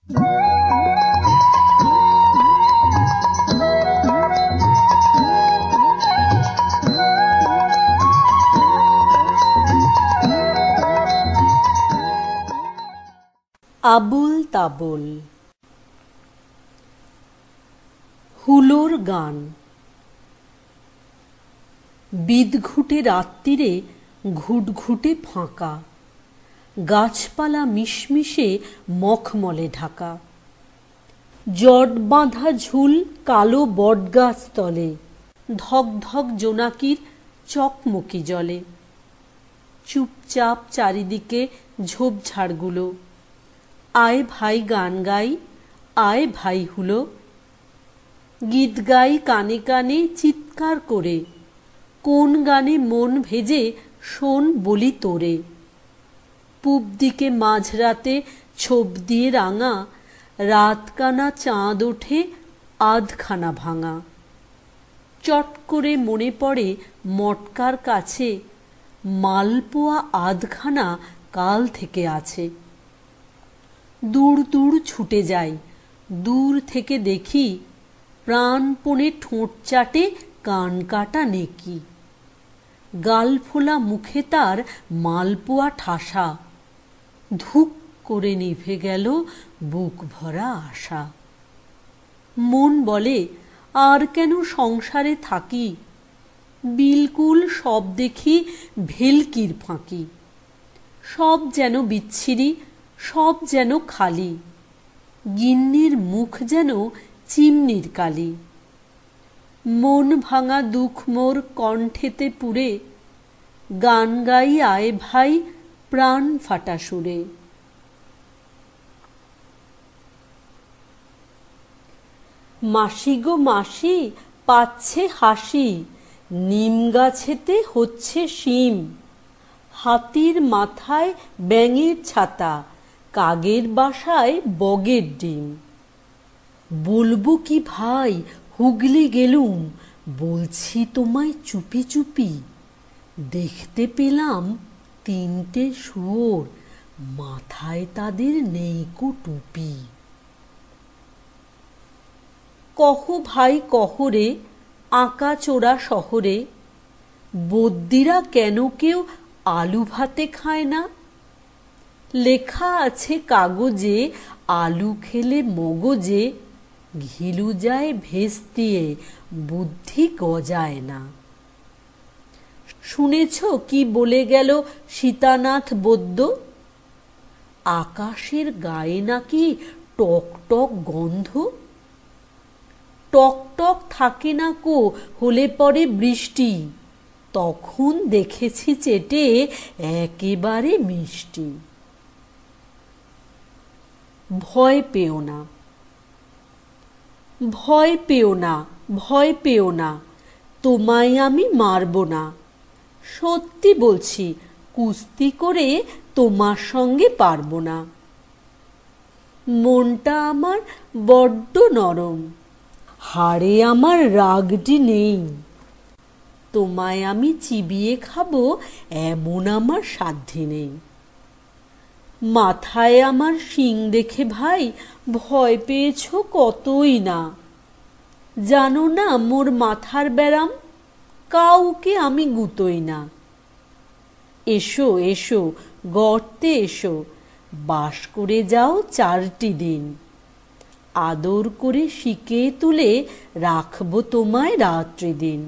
আবুল তাবুল। হুলোর গান। বিদঘুটে রাত্রিরে ঘুটঘুটে ফাঁকা, গাছপালা মিশমিশে মখমলে ঢাকা। জট বাঁধা ঝুল কালো বটগাছ তলে, ধক ধক জোনাকির চকমকি জলে। চুপচাপ চারিদিকে ঝোপঝাড়গুলো। আয় ভাই গান গাই, আয় ভাই হুলো। গীত গাই কানে কানে চিৎকার করে, কোন গানে মন ভেজে শোন বলি তোরে। পূব দিকে মাঝরাতে ছোপ দিয়ে রাঙা, রাতকানা চাঁদ ওঠে আধখানা ভাঙা। চট করে মনে পড়ে মটকার কাছে, মালপোয়া আধখানা কাল থেকে আছে। দূর দূর ছুটে যাই, দূর থেকে দেখি, প্রাণপণে ঠোঁট চাটে কান কাটা নেকি। গাল ফোলা মুখে তার মালপোয়া ঠাসা, ধুক করে নিভে গেল বুক ভরা আশা। মন বলে আর কেন সংসারে থাকি, বিলকুল সব দেখি ভেলকির ফাঁকি। সব যেন বিচ্ছিরি, সব যেন খালি, গিন্নির মুখ যেন চিমনির কালি। মন ভাঙা দুঃখ মোর কণ্ঠেতে পুরে, গান গাই আয় ভাই প্রাণ ফাটা সুরে। মাসি গো মাসি পাচ্ছে হাসি, নিম গাছেতে হচ্ছে শিম। হাতির মাথায় ব্যাঙের ছাতা, কাগের বাসায় বগের ডিম। বলবো কি ভাই হুগলি গেলুম, বলছি তোমায় চুপি চুপি। দেখতে পেলাম তিনটে শুয়োর, মাথায় তাদের নেইকো টুপি। কহ ভাই কহ রে আঁকা চোরা শহরে, বদ্যিরা কেন কেউ আলু ভাতে খায় না? লেখা আছে কাগজে, আলু খেলে মগজে ঘিলু যায় ভেস্তিয়ে, বুদ্ধি গজায় না। শুনেছ কি বলে গেল সীতানাথ বৈদ্য? আকাশের গায়ে নাকি টক টক গন্ধ। টক টক থাকে না কো হলে পরে বৃষ্টি, তখন দেখেছি চেটে একেবারে মিষ্টি। ভয় পেও না, ভয় পেও না, ভয় পেও না, তোমায় আমি মারব না। সত্যি বলছি, কুস্তি করে তোমার সঙ্গে পারব না। মনটা আমার বড্ড নরম, হাড়ে আমার রাগটি নেই। তোমায় আমি চিবিয়ে খাবো এমন আমার সাধ্যি নেই। মাথায় আমার শিং দেখে ভাই ভয় পেয়েছ কতই না। জানো না মোর মাথার ব্যারাম, কাউকে আমি গুতোই না। এসো এসো গর্তে এসো, বাস করে যাও 4টি দিন। আদর করে শিকে তুলে রাখবো তোমায় রাত্রি দিন।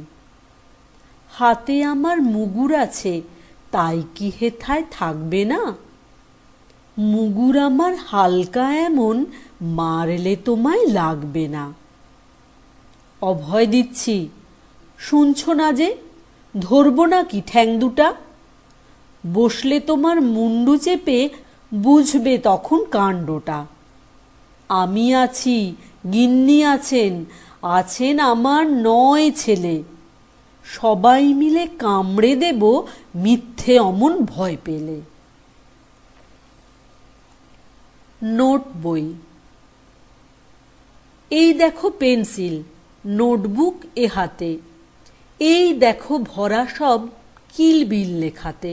হাতে আমার মুগুর আছে, তাই কি হেথায় থাকবে না? মুগুর আমার হালকা এমন, মারলে তোমায় লাগবে না। অভয় দিচ্ছি, শুনছ না যে? ধরবো নাকি ঠ্যাং দুটা? বসলে তোমার মুন্ডু চেপে বুঝবে তখন কাণ্ডটা। আমি আছি, গিন্নি আছেন, আছেন আমার 9 ছেলে। সবাই মিলে কামড়ে দেব মিথ্যে অমন ভয় পেলে। নোট বই। এই দেখো পেন্সিল, নোটবুক এ হাতে। এই দেখো ভরা সব কিলবিল লেখাতে।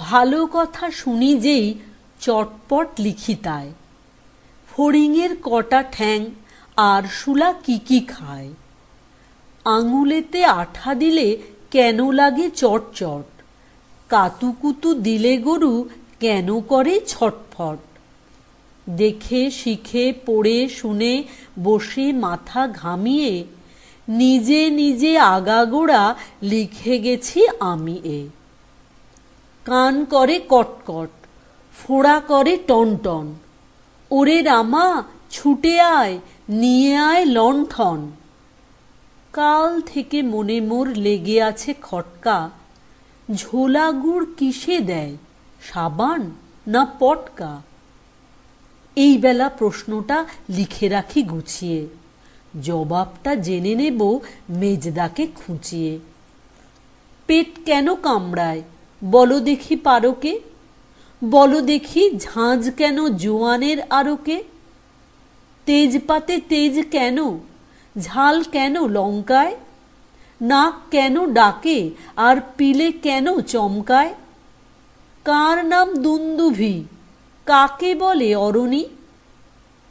ভালো কথা শুনি যেই চটপট লিখি তাই। ফড়িংয়ের কটা ঠ্যাং আর শুলা কি কি খায়? আঙুলেতে আঠা দিলে কেন লাগে চটচট? কাতুকুতু দিলে গরু কেন করে ছটফট? দেখে শিখে পড়ে শুনে বসে মাথা ঘামিয়ে নিজে নিজে আগাগোড়া লিখে গেছি আমি এ। কান করে কটকট, ফোড়া করে টনটন, ওরে রামা ছুটে আয়, নিয়ে আয় লণ্ঠন। কাল থেকে মনে মোর লেগে আছে খটকা, ঝোলা গুড় কিসে দেয়, সাবান না পটকা? এই বেলা প্রশ্নটা লিখে রাখি গুছিয়ে, জবাবটা জেনে নেব মেজদাকে খুঁচিয়ে। পেট কেন কামড়ায় বলো দেখি পারকে? বলো দেখি ঝাঁঝ কেন জোয়ানের আরকে? তেজপাতে তেজ কেন, ঝাল কেন লঙ্কায়? নাক কেন ডাকে আর পিলে কেন চমকায়? কার নাম দুন্দুভি, কাকে বলে অরণি?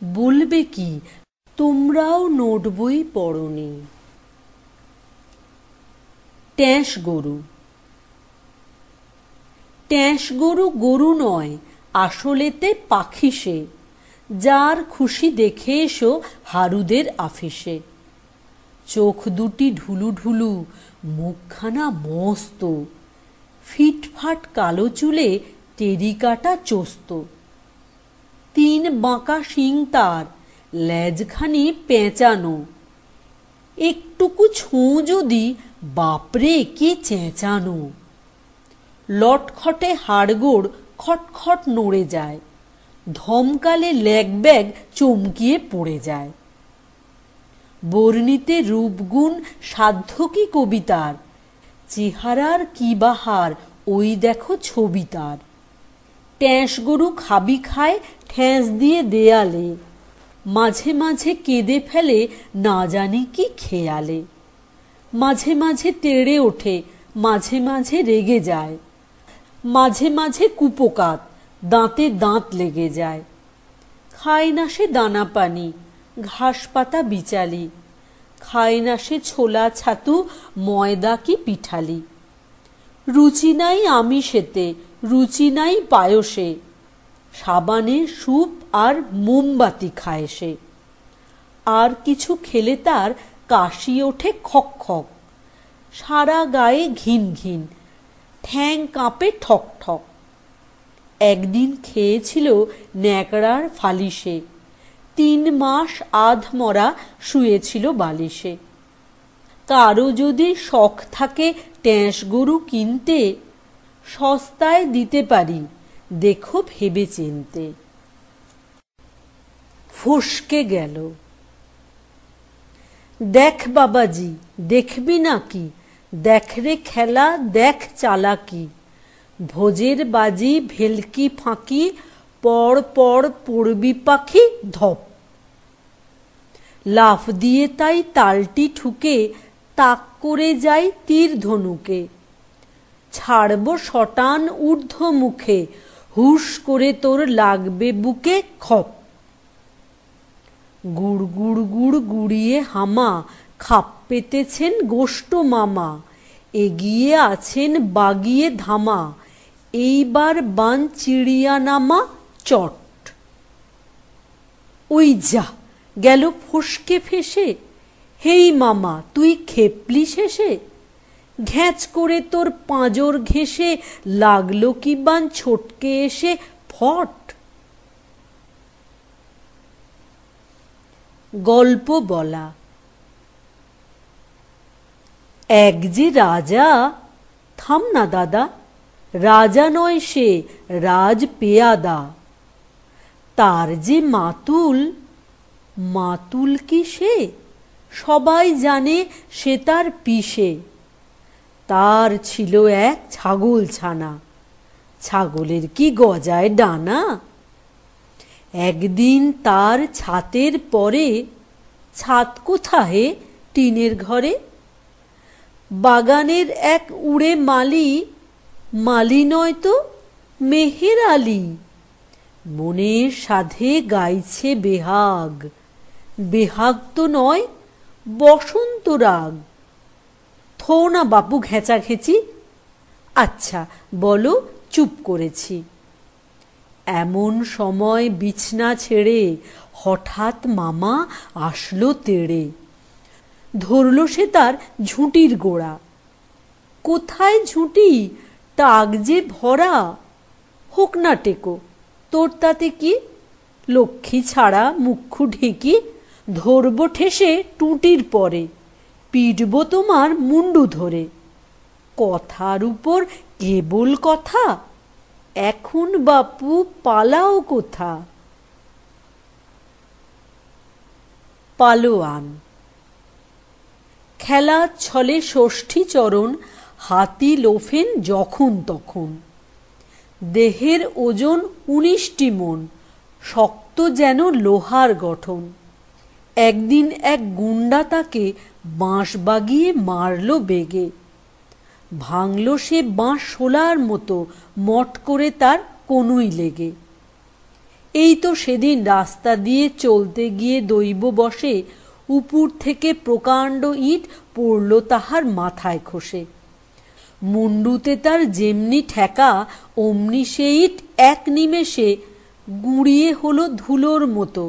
বলবে কি, তোমরাও নোট বই পড়নি। ট্যাঁস গরু। ট্যাঁস গরু গরু নয়, আসলেতে পাখি সে, যার খুশি দেখে এসো হারুদের আফিসে। চোখ দুটি ঢুলু ঢুলু, মুখখানা মস্ত, ফিটফাট কালো চুলে টেরিকাটা চোস্ত। তিন বাঁকা শিং তার, লেজখানি পেঁচানো, একটুকু ছোঁ যদি বাপরে কি চেঁচানো। লটখটে হাড়গোড় খটখট নড়ে যায়, ধমকালে ল্যাগ ব্যাগ চমকিয়ে পড়ে যায়। বর্ণিতে রূপগুণ সাধ্য কি কবিতার, চেহারার কি বাহার ওই দেখো ছবি তার। ট্যাঁস গরু খাবি খায় ঠ্যাঁস দিয়ে দেয়ালে, মাঝে মাঝে কেঁদে ফেলে না জানি কি খেয়ালে। মাঝে মাঝে তেড়ে ওঠে, মাঝে মাঝে রেগে যায়, মাঝে মাঝে কুপোকাত, দাঁতে দাঁত লেগে যায়। খায় না সে দানা পানি, ঘাস পাতা বিচালি, খায় না সে ছোলা ছাতু, ময়দা কি পিঠালি। রুচি নাই আমিষেতে, রুচি নাই পায়সে, সাবানে স্যুপ আর মোমবাতি খায় সে। আর কিছু খেলে তার কাশি ওঠে খক খক, সারা গায়ে ঘিন ঘিন, ঠ্যাং কাঁপে ঠক ঠক। একদিন খেয়েছিল ন্যাকড়ার ফালিশে, 3 মাস আধ মরা শুয়েছিল বালিশে। কারো যদি শখ থাকে ট্যাঁস গরু কিনতে, সস্তায় দিতে পারি, দেখো ভেবে চিনতে। ফসকে গেল। দেখ বাবাজি দেখবি নাকি, দেখ রে খেলা দেখ চালাকি, ভোজের বাজি ভেলকি ফাঁকি, পর পর পড়বি পাখি ধপ। লাফ দিয়ে তাই তালটি ঠুকে, তাক করে যাই তীর ধনুকে, ছাড়ব শটান ঊর্ধ্ব মুখে, হুস করে তোর লাগবে বুকে খপ। গুড় গুড় গুড় গুড়িয়ে হামা, খাপ পেতেছেন গোষ্ঠ মামা, এগিয়ে আছেন বাগিয়ে ধামা, এইবার বান চিড়িয়া নামা চট। ওই যা গেল ফসকে ফেসে, হেই মামা তুই খেপলি শেষে, ঘ্যাঁচ করে তোর পাঁজর ঘেঁষে, লাগলো কি বান ছোটকে এসে ফট। গল্প বলা। এক যে রাজা, থাম না দাদা, রাজা নয় সে রাজ পেয়াদা। তার যে মাতুল, মাতুল কি সে, সবাই জানে সে তার পিসে। তার ছিল এক ছাগল ছানা, ছাগলের কি গজায় ডানা। একদিন তার ছাতের পরে, ছাত কোথাহে টিনের ঘরে, বাগানের এক উড়ে মালি, মালি নয় তো মেহের আলি, মনের সাধে গাইছে বেহাগ, বেহাগ তো নয় বসন্ত রাগ। থো না বাপু ঘেঁচাঘেঁচি, আচ্ছা বলো চুপ করেছি। এমন সময় বিছনা ছেড়ে হঠাৎ মামা আসলো তেড়ে। ধরল সে তার ঝুঁটির গোড়া। কোথায় ঝুঁটি, টাক যে ভরা। হোক না টেকো, তোর তাতে কি, লক্ষ্মী ছাড়া মুখ্যু ঢেকি। ধরব ঠেসে টুটির পরে, পিটব তোমার মুন্ডু ধরে। কথার উপর কেবল কথা, এখন বাপু পালাও কোথা। পালোয়ান। খেলার ছলে ষষ্ঠী চরণ হাতি লোফেন যখন তখন। দেহের ওজন 19টি মণ, শক্ত যেন লোহার গঠন। একদিন এক গুন্ডা তাকে বাঁশ বাগিয়ে মারল বেগে। ভাঙল সে বাঁশ শোলার মতো মট করে তার কনুই লেগে। এই তো সেদিন রাস্তা দিয়ে চলতে গিয়ে দৈব বশে উপর থেকে প্রকাণ্ড ইট পড়ল তাহার মাথায় খসে। মুন্ডুতে তার যেমনি ঠেকা অমনি সে ইট এক নিমেষে গুঁড়িয়ে হলো ধুলোর মতো।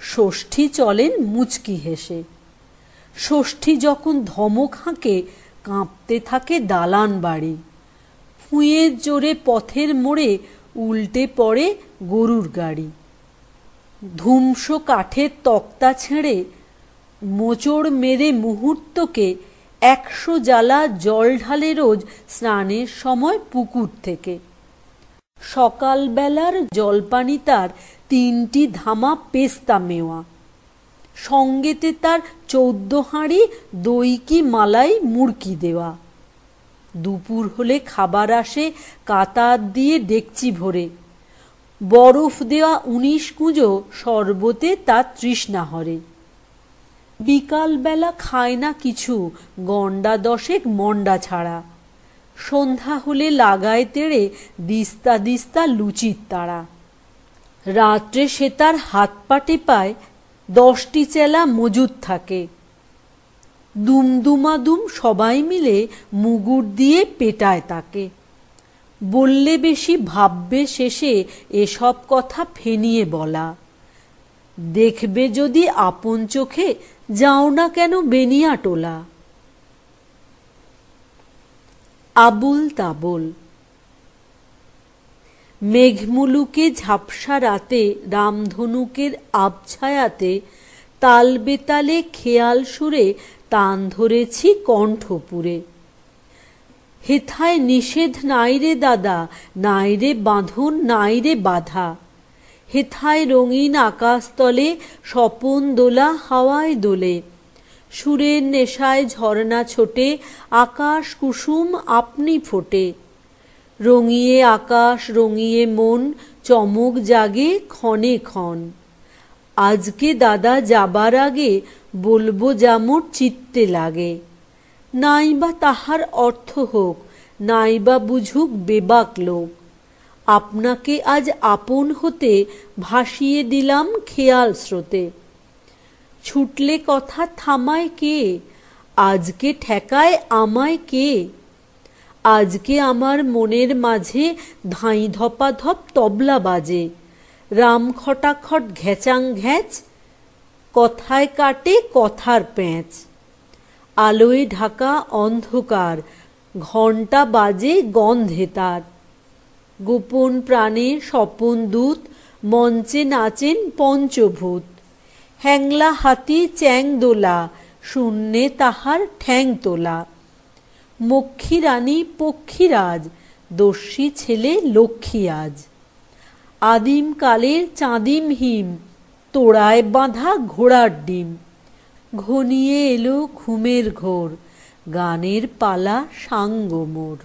ষষ্ঠী চলেন মুচকি হেসে। ষষ্ঠী যখন ধমক হাঁকে কাঁপতে থাকে দালান বাড়ি। ফুঁয়ের জোরে পথের মোড়ে উল্টে পড়ে গরুর গাড়ি। ধুমস কাঠের তক্তা ছেড়ে মোচড় মেরে মুহূর্তকে 100 জ্বালা জল ঢালে রোজ স্নানের সময় পুকুর থেকে। সকালবেলার জলপানি তার 3টি ধামা পেস্তা মেওয়া, সঙ্গেতে তার 14 হাঁড়ি দই কি মালাই মুড়কি দেওয়া। দুপুর হলে খাবার আসে কাতার দিয়ে ডেকচি ভরে। বরফ দেওয়া 19 কুঁজো শরবতে তার তৃষ্ণা হরে। বিকালবেলা খায় না কিছু গন্ডা 10 মন্ডা ছাড়া। সন্ধ্যা হলে লাগায় তেড়ে দিস্তা দিস্তা লুচির তাড়া। রাত্রে সে তার হাত পা টেপায় 10টি চেলা মজুদ থাকে। দুমদুমাদুম সবাই মিলে মুগুর দিয়ে পেটায় তাকে। বললে বেশি ভাববে শেষে এসব কথা ফেনিয়ে বলা। দেখবে যদি আপন চোখে যাও না কেন বেনিয়া টোলা। আবুল তাবল। মেঘমুলুকে ঝাপসা রাতে রামধনুকের আবছায়াতে তাল বেতালে খেয়াল সুরে তান ধরেছি কণ্ঠপুরে। হেথায় নিষেধ নাই রে দাদা, নাই রে বাঁধন, নাই রে বাধা। হেথায় রঙিন আকাশতলে স্বপন দোলা হাওয়ায় দোলে। সুরের নেশায় ঝর্ণা ছোটে, আকাশ কুসুম আপনি ফোটে। রঙিয়ে আকাশ রঙিয়ে মন, চমক জাগে ক্ষণে ক্ষণ। আজকে দাদা যাবার আগে বলবো যেমন চিত্তে লাগে। নাইবা তাহার অর্থ হোক, নাইবা বুঝুক বেবাক লোক। আপনাকে আজ আপন হতে ভাসিয়ে দিলাম খেয়াল স্রোতে। ছুটলে কথা থামায় কে, আজকে ঠেকায় আমায় কে। আজকে আমার মনের মাঝে ধাঁই ধপাধপ তবলা বাজে। রাম খটাখট ঘেচাং ঘ্যাচ, কথায় কাটে কথার প্যাঁচ। আলোয় ঢাকা অন্ধকার, ঘণ্টা বাজে গন্ধে তার। গোপন প্রাণে স্বপন দূত, মঞ্চে নাচেন পঞ্চভূত। হ্যাংলা হাতি চ্যাং দোলা, শূন্যে তাহার ঠ্যাং তোলা। মক্ষী রানী পক্ষীরাজ, দস্যি ছেলে লক্ষ্মী আজ। আদিম কালের চাঁদিম হিম, তোড়ায় বাঁধা ঘোড়ার ডিম। ঘনিয়ে এলো ঘুমের ঘোর, গানের পালা সাঙ্গ মোর।